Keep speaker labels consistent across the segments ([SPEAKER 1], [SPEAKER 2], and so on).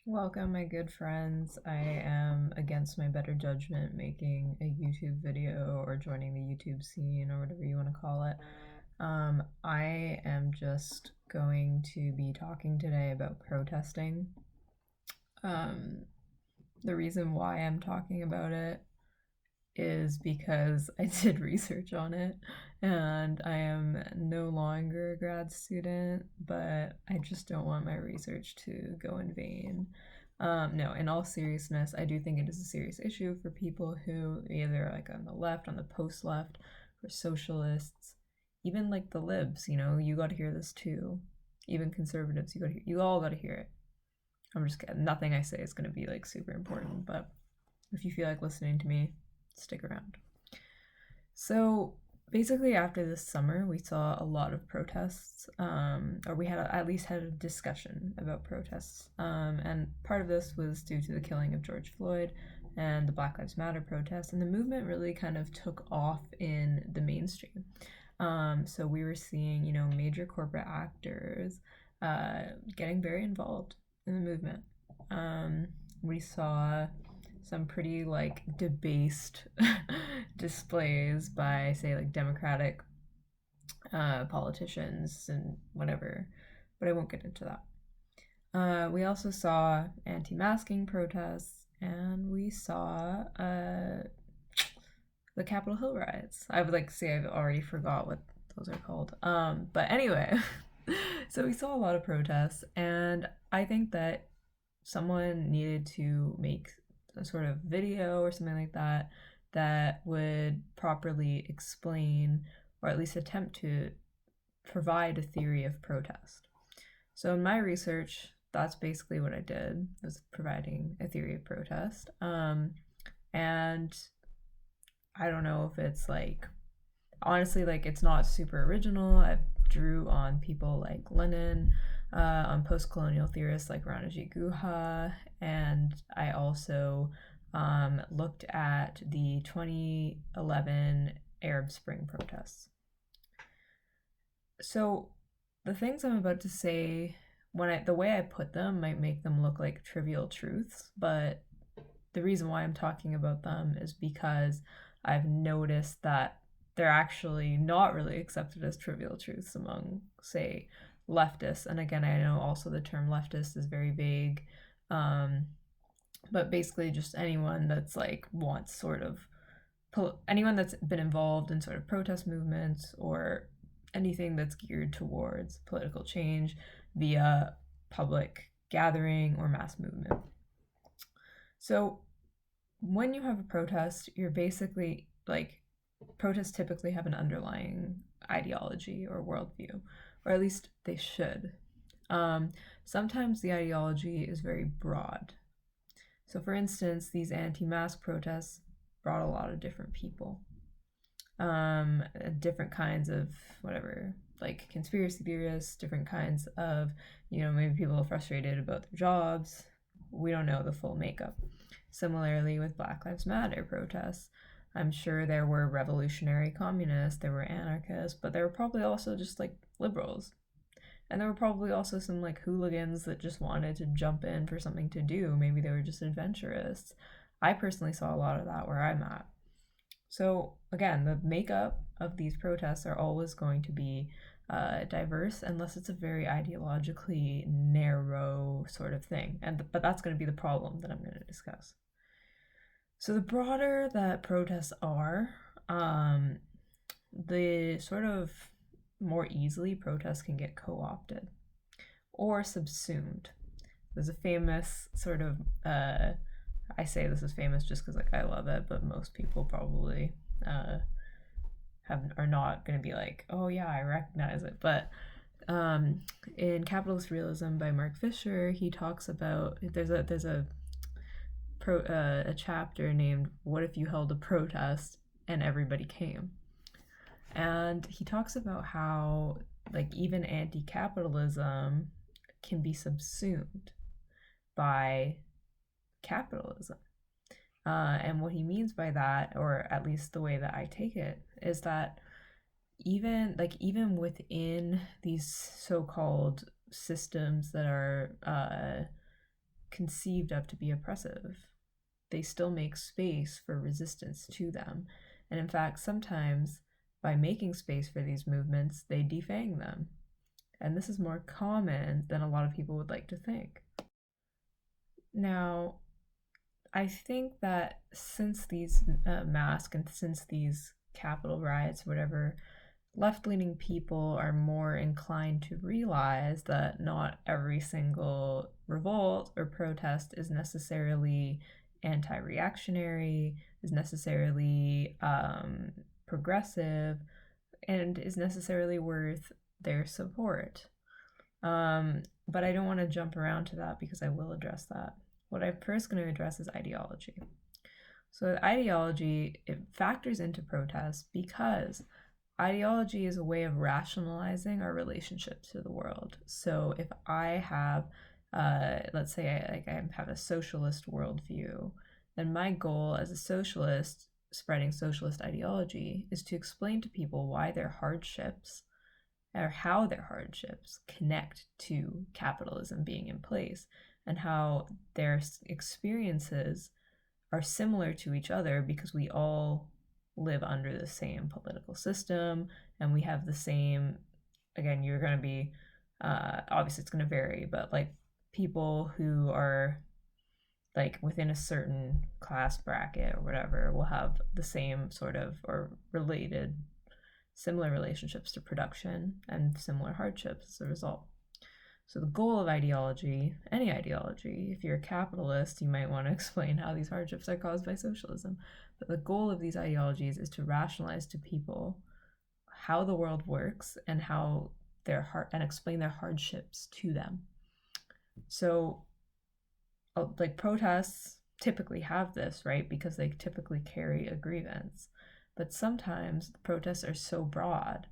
[SPEAKER 1] Welcome, my good friends. I am against my better judgment making a YouTube video or joining the YouTube scene or whatever you want to call it. I am just going to be talking today about protesting. Um, the reason why I'm talking about it is because I did research on it and I am no longer a grad student, but I just don't want my research to go in vain. No, in all seriousness, I do think it is a serious issue for people who either like on the left, on the post left, for socialists, even like the libs, you got to hear this too. Even conservatives, you all got to hear it. I'm just kidding. Nothing I say is going to be like super important, but if you feel like listening to me, stick around. So basically, after this summer, we saw a lot of protests, or we at least had a discussion about protests. And part of this was due to the killing of George Floyd and the Black Lives Matter protests, and the movement really kind of took off in the mainstream. So we were seeing, major corporate actors getting very involved in the movement. We saw some pretty like debased displays by say like Democratic politicians and whatever, but I won't get into that. We also saw anti-masking protests, and we saw the Capitol Hill riots. I would like to say I've already forgot what those are called. But anyway, so we saw a lot of protests, and I think that someone needed to make a sort of video or something like that that would properly explain or at least attempt to provide a theory of protest. So in my research, that's basically what I did, was providing a theory of protest. And I don't know if it's like, honestly, like it's not super original. I drew on people like Lenin, on post-colonial theorists like Ranaji Guha, and I also looked at the 2011 Arab Spring protests. So the things I'm about to say, the way I put them might make them look like trivial truths, but the reason why I'm talking about them is because I've noticed that they're actually not really accepted as trivial truths among, say, leftists. And again, I know also the term leftist is very vague, but basically just anyone that's like wants sort of anyone that's been involved in sort of protest movements or anything that's geared towards political change via public gathering or mass movement. So when you have a protest, you're basically like, protests typically have an underlying ideology or worldview, or at least they should. Sometimes the ideology is very broad. So, for instance, these anti-mask protests brought a lot of different people, different kinds of whatever, like conspiracy theorists, different kinds of, maybe people frustrated about their jobs. We don't know the full makeup. Similarly, with Black Lives Matter protests, I'm sure there were revolutionary communists, there were anarchists, but there were probably also just like liberals. And there were probably also some like hooligans that just wanted to jump in for something to do. Maybe they were just adventurous. I personally saw a lot of that where I'm at. So again, the makeup of these protests are always going to be diverse unless it's a very ideologically narrow sort of thing. But that's going to be the problem that I'm going to discuss. So the broader that protests are, the sort of more easily protests can get co-opted or subsumed. There's a famous sort of, I say this is famous just because like I love it, but most people probably are not going to be like, oh yeah, I recognize it. But in Capitalist Realism by Mark Fisher, he talks about there's a chapter named "What if you held a protest and everybody came?" And he talks about how like even anti-capitalism can be subsumed by capitalism. And what he means by that, or at least the way that I take it, is that even within these so-called systems that are conceived of to be oppressive. They still make space for resistance to them. And in fact, sometimes by making space for these movements, they defang them. And this is more common than a lot of people would like to think. Now, I think that since these masks and since these Capitol riots, whatever, left-leaning people are more inclined to realize that not every single revolt or protest is necessarily anti-reactionary, is necessarily progressive, and is necessarily worth their support. But I don't want to jump around to that because I will address that. What I'm first going to address is ideology. So ideology, it factors into protest because ideology is a way of rationalizing our relationship to the world. So if I have, let's say I have a socialist worldview, then my goal as a socialist spreading socialist ideology is to explain to people why their hardships or how their hardships connect to capitalism being in place and how their experiences are similar to each other because we all live under the same political system and we have the same, again, you're going to be, obviously it's going to vary, but like people who are like within a certain class bracket or whatever will have the same sort of or related similar relationships to production and similar hardships as a result. So the goal of ideology, any ideology, if you're a capitalist, you might want to explain how these hardships are caused by socialism. But the goal of these ideologies is to rationalize to people how the world works and how and explain their hardships to them. So like protests typically have this, right? Because they typically carry a grievance. But sometimes the protests are so broad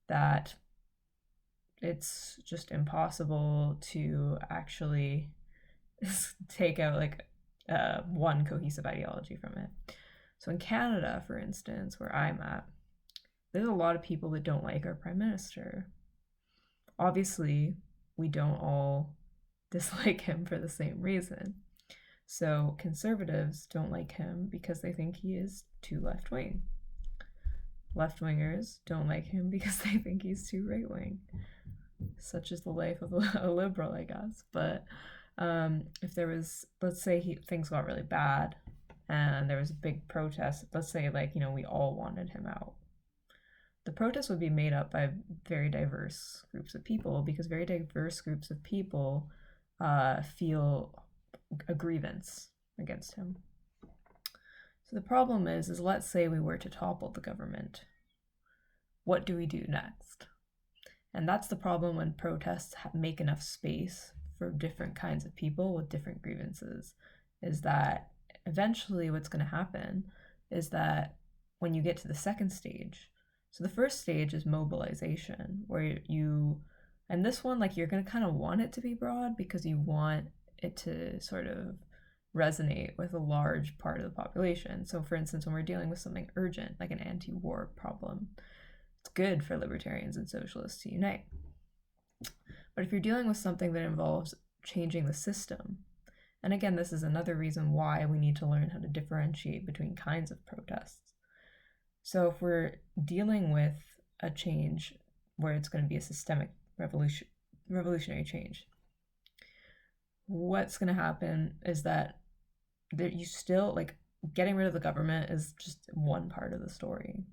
[SPEAKER 1] that it's just impossible to actually take out like one cohesive ideology from it. So in Canada, for instance, where I'm at, there's a lot of people that don't like our prime minister. Obviously, we don't all dislike him for the same reason. So conservatives don't like him because they think he is too left-wing. Left-wingers don't like him because they think he's too right-wing. Such is the life of a liberal, I guess. But if there was, let's say things got really bad and there was a big protest, let's say like, we all wanted him out. The protest would be made up by very diverse groups of people because very diverse groups of people feel a grievance against him. So the problem is let's say we were to topple the government. What do we do next? And that's the problem when protests make enough space for different kinds of people with different grievances, is that eventually what's going to happen is that when you get to the second stage, so the first stage is mobilization, where and this one, like, you're going to kind of want it to be broad because you want it to sort of resonate with a large part of the population. So for instance, when we're dealing with something urgent, like an anti-war problem, it's good for libertarians and socialists to unite. But if you're dealing with something that involves changing the system, and again, this is another reason why we need to learn how to differentiate between kinds of protests. So if we're dealing with a change where it's going to be a systemic revolutionary change, what's going to happen is that you still, like, getting rid of the government is just one part of the story.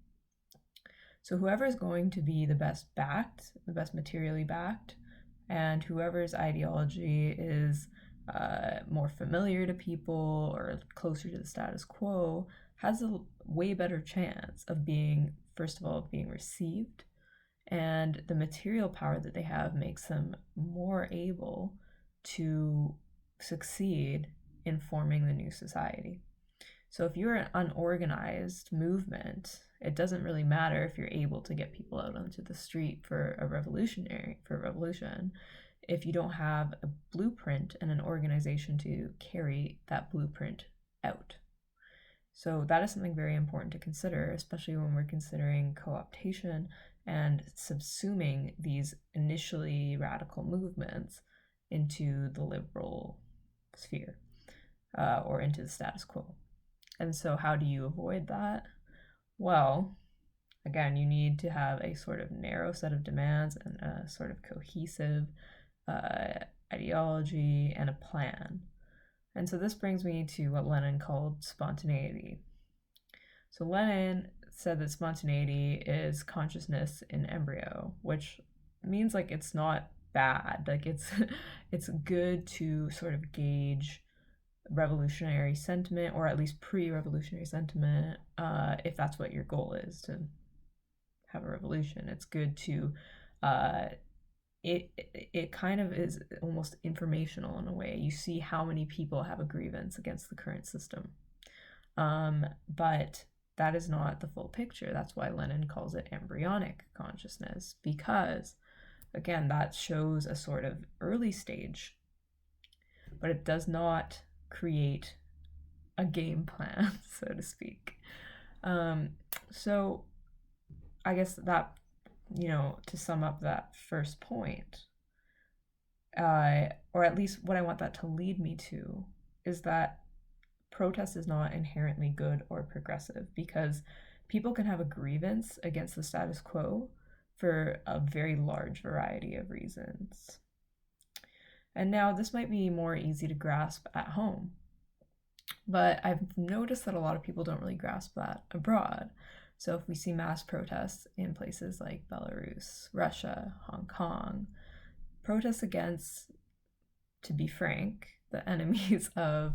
[SPEAKER 1] So whoever is going to be the best backed, the best materially backed, and whoever's ideology is more familiar to people or closer to the status quo has a way better chance of being, first of all, being received, and the material power that they have makes them more able to succeed in forming the new society. So if you're an unorganized movement, it doesn't really matter if you're able to get people out onto the street for a revolution, if you don't have a blueprint and an organization to carry that blueprint out. So that is something very important to consider, especially when we're considering co-optation and subsuming these initially radical movements into the liberal sphere or into the status quo. And so how do you avoid that? Well, again, you need to have a sort of narrow set of demands and a sort of cohesive ideology and a plan. And so this brings me to what Lenin called spontaneity. So Lenin said that spontaneity is consciousness in embryo, which means like it's not bad. Like it's good to sort of gauge revolutionary sentiment, or at least pre-revolutionary sentiment, if that's what your goal is, to have a revolution. It's good to it kind of is almost informational in a way. You see how many people have a grievance against the current system, but that is not the full picture. That's why Lenin calls it embryonic consciousness, because again, that shows a sort of early stage, but it does not create a game plan, so to speak. So I guess that, to sum up that first point, or at least what I want that to lead me to, is that protest is not inherently good or progressive, because people can have a grievance against the status quo for a very large variety of reasons. And now this might be more easy to grasp at home, but I've noticed that a lot of people don't really grasp that abroad. So if we see mass protests in places like Belarus, Russia, Hong Kong, protests against, to be frank, the enemies of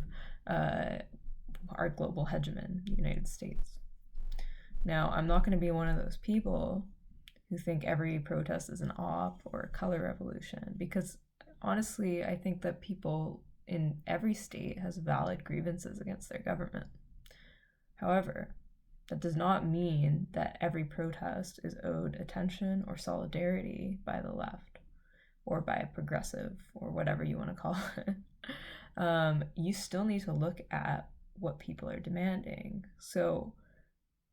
[SPEAKER 1] our global hegemon, the United States. Now, I'm not going to be one of those people who think every protest is an op or a color revolution, because honestly, I think that people in every state has valid grievances against their government. However, that does not mean that every protest is owed attention or solidarity by the left or by a progressive or whatever you want to call it. You still need to look at what people are demanding. So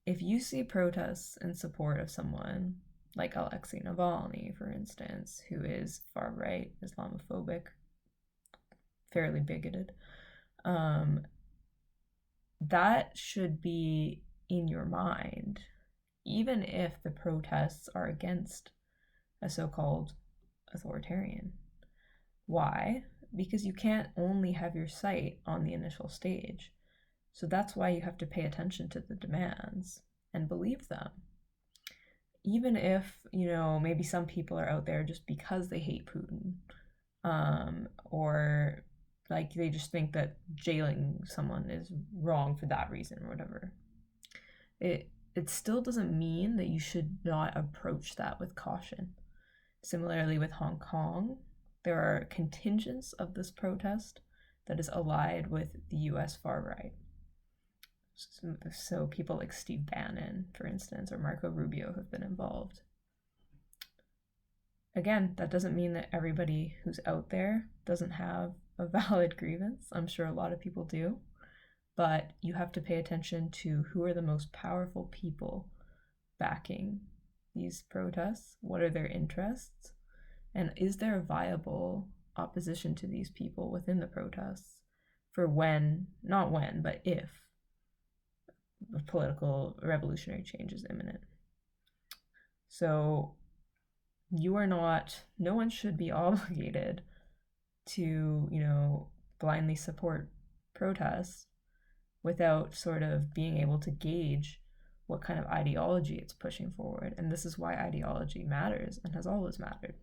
[SPEAKER 1] if you see protests in support of someone like Alexei Navalny, for instance, who is far-right, Islamophobic, fairly bigoted, that should be in your mind, even if the protests are against a so-called authoritarian. Why? Because you can't only have your sight on the initial stage. So that's why you have to pay attention to the demands and believe them. Even if, maybe some people are out there just because they hate Putin, or like they just think that jailing someone is wrong for that reason or whatever. It still doesn't mean that you should not approach that with caution. Similarly with Hong Kong, there are contingents of this protest that is allied with the US far right. So people like Steve Bannon, for instance, or Marco Rubio have been involved. Again, that doesn't mean that everybody who's out there doesn't have a valid grievance. I'm sure a lot of people do. But you have to pay attention to who are the most powerful people backing these protests. What are their interests? And is there a viable opposition to these people within the protests for not when, but if a political revolutionary change is imminent? So no one should be obligated to, blindly support protests without sort of being able to gauge what kind of ideology it's pushing forward. And this is why ideology matters and has always mattered.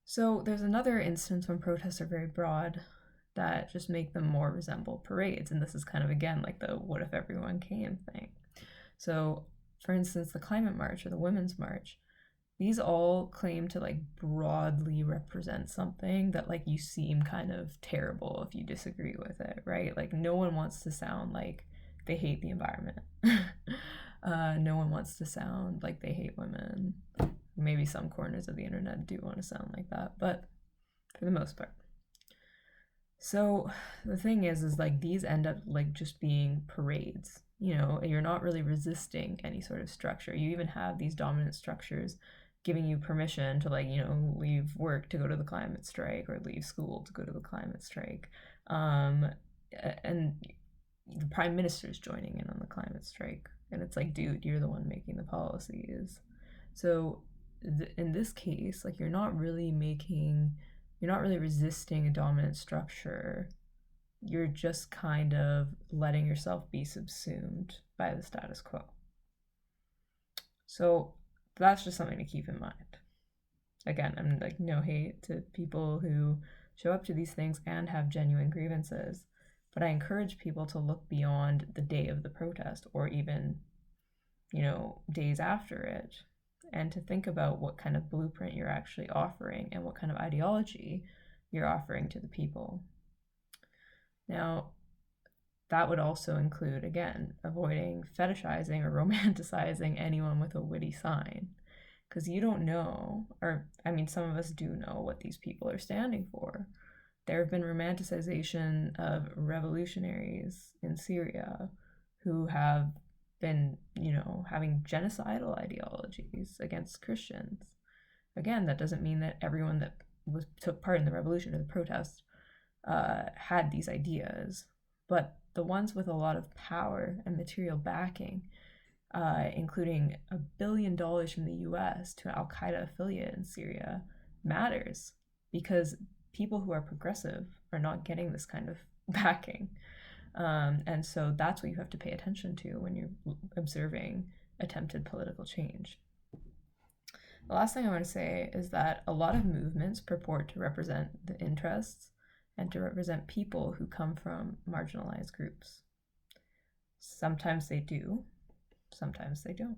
[SPEAKER 1] So there's another instance when protests are very broad that just make them more resemble parades. And this is kind of, again, like the what if everyone came thing. So for instance, the climate march or the women's march, these all claim to like broadly represent something that like you seem kind of terrible if you disagree with it, right? Like no one wants to sound like they hate the environment. No one wants to sound like they hate women. Maybe some corners of the internet do want to sound like that, but for the most part. So the thing is like these end up like just being parades. You're not really resisting any sort of structure. You even have these dominant structures giving you permission to, like, leave work to go to the climate strike, or leave school to go to the climate strike. And the prime minister's joining in on the climate strike. And it's like, dude, you're the one making the policies. So in this case, like, you're not really resisting a dominant structure. You're just kind of letting yourself be subsumed by the status quo. So that's just something to keep in mind. Again, I'm like, no hate to people who show up to these things and have genuine grievances, but I encourage people to look beyond the day of the protest, or even, days after it, and to think about what kind of blueprint you're actually offering and what kind of ideology you're offering to the people. Now, that would also include, again, avoiding fetishizing or romanticizing anyone with a witty sign, because you don't know, or I mean, some of us do know what these people are standing for. There have been romanticization of revolutionaries in Syria who have been, having genocidal ideologies against Christians. Again, that doesn't mean that everyone that took part in the revolution or the protest had these ideas, but the ones with a lot of power and material backing, including $1 billion from the US to an Al-Qaeda affiliate in Syria, matters, because people who are progressive are not getting this kind of backing. And so that's what you have to pay attention to when you're observing attempted political change. The last thing I want to say is that a lot of movements purport to represent the interests and to represent people who come from marginalized groups. Sometimes they do, sometimes they don't.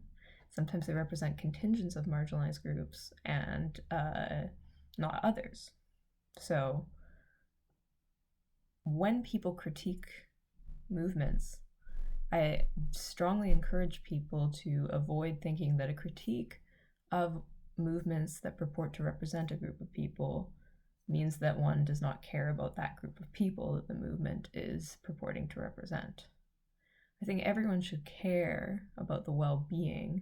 [SPEAKER 1] Sometimes they represent contingents of marginalized groups and not others. So when people critique movements, I strongly encourage people to avoid thinking that a critique of movements that purport to represent a group of people means that one does not care about that group of people that the movement is purporting to represent. I think everyone should care about the well-being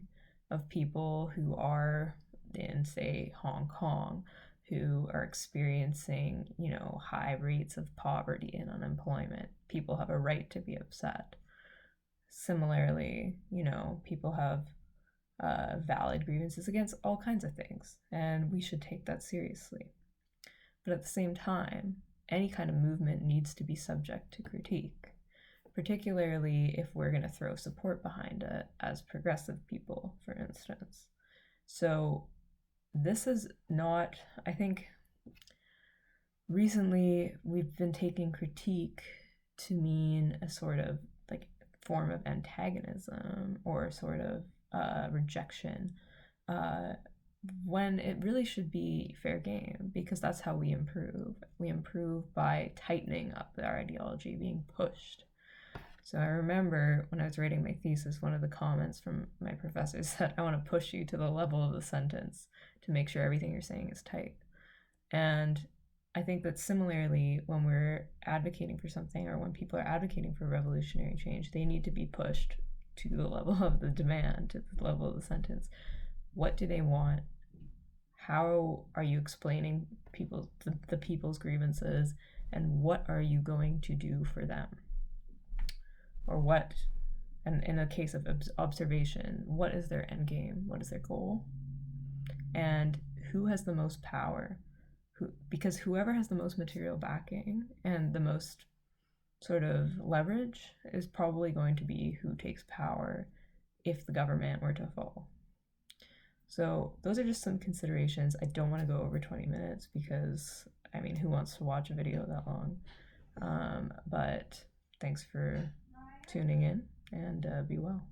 [SPEAKER 1] of people who are in, say, Hong Kong, who are experiencing, high rates of poverty and unemployment. People have a right to be upset. Similarly, people have valid grievances against all kinds of things, and we should take that seriously. But at the same time, any kind of movement needs to be subject to critique, particularly if we're going to throw support behind it as progressive people, for instance. So this is not, I think, recently we've been taking critique to mean a sort of like form of antagonism or sort of rejection, when it really should be fair game, because that's how we improve. We improve by tightening up our ideology, being pushed. So I remember when I was writing my thesis, one of the comments from my professor said, I want to push you to the level of the sentence to make sure everything you're saying is tight. And I think that similarly, when we're advocating for something, or when people are advocating for revolutionary change, they need to be pushed to the level of the demand, to the level of the sentence. What do they want? How are you explaining the people's grievances, and what are you going to do for them? Or what, and in a case of observation, what is their end game? What is their goal? And who has the most power? Because whoever has the most material backing and the most sort of leverage is probably going to be who takes power if the government were to fall. So those are just some considerations. I don't want to go over 20 minutes because, I mean, who wants to watch a video that long? But thanks for tuning in, and be well.